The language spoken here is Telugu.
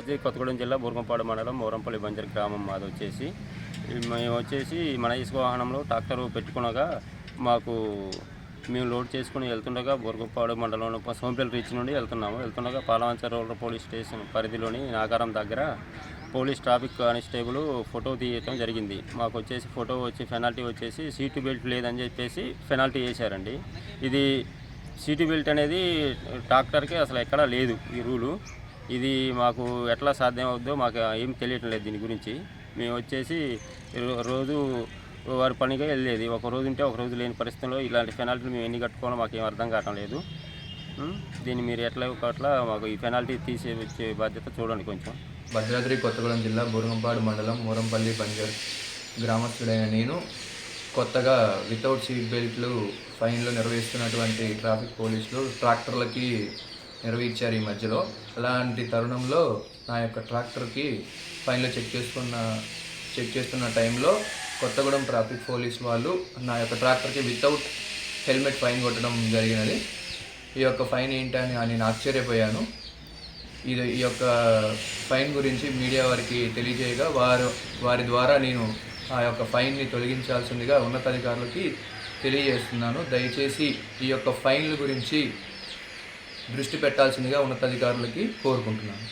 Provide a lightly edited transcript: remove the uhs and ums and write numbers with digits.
భద్రాద్రి కొత్తగూడెం జిల్లా బూర్గంపాడు మండలం మోరంపల్లి బంజర్ గ్రామం మాది వచ్చేసి. మేము వచ్చేసి మన ఇసుక వాహనంలో ట్రాక్టర్ పెట్టుకునగా మేము లోడ్ చేసుకుని వెళ్తుండగా బూర్గంపాడు మండలంలో సోంపేట రీచ్ నుండి వెళ్తుండగా పాలవంచ రూరల్ పోలీస్ స్టేషన్ పరిధిలోని నాగారం దగ్గర పోలీస్ ట్రాఫిక్ కానిస్టేబుల్ ఫోటో తీయటం జరిగింది. మాకు వచ్చేసి ఫోటో పెనాల్టీ వచ్చేసి సీటు బెల్ట్ లేదని చెప్పేసి పెనాల్టీ వేశారండి. ఇది సీటు బెల్ట్ అనేది ట్రాక్టర్కి అసలు ఎక్కడా లేదు ఈ రూలు. ఇది మాకు ఎట్లా సాధ్యం అవుద్దో మాకు ఏం తెలియటం లేదు దీని గురించి. మేము వచ్చేసి రోజు వారి పనిగా వెళ్ళేది, ఒక రోజు ఉంటే ఒక రోజు లేని పరిస్థితుల్లో ఇలాంటి పెనాల్టీలు మేము ఎన్ని కట్టుకోవాలో మాకు ఏం అర్థం కావటం లేదు. దీన్ని మీరు అట్లా మాకు ఈ పెనాల్టీ తీసే బాధ్యత చూడండి కొంచెం. భద్రాద్రి కొత్తగూడెం జిల్లా బూర్గంపాడు మండలం మోరంపల్లి బంజర్ గ్రామస్తుడైన నేను కొత్తగా వితౌట్ సీట్ బెల్ట్లు ఫైన్లు నిర్వహిస్తున్నటువంటి ట్రాఫిక్ పోలీసులు ట్రాక్టర్లకి నిర్వహించారు ఈ మధ్యలో. అలాంటి తరుణంలో నా యొక్క ట్రాక్టర్కి ఫైన్లు చెక్ చేస్తున్న టైంలో కొత్తగూడెం ట్రాఫిక్ పోలీస్ వాళ్ళు నా యొక్క ట్రాక్టర్కి వితౌట్ హెల్మెట్ ఫైన్ కొట్టడం జరిగినది. ఈ యొక్క ఫైన్ ఏంటని నేను ఆశ్చర్యపోయాను. ఈ యొక్క ఫైన్ గురించి మీడియా వారికి తెలియజేయగా వారి ద్వారా నేను ఆ యొక్క ఫైన్ని తొలగించాల్సిందిగా ఉన్నతాధికారులకి తెలియజేస్తున్నాను. దయచేసి ఈ యొక్క ఫైన్ల గురించి దృష్టి పెట్టాల్సిందిగా ఉన్నతాధికారులకి కోరుకుంటున్నాను.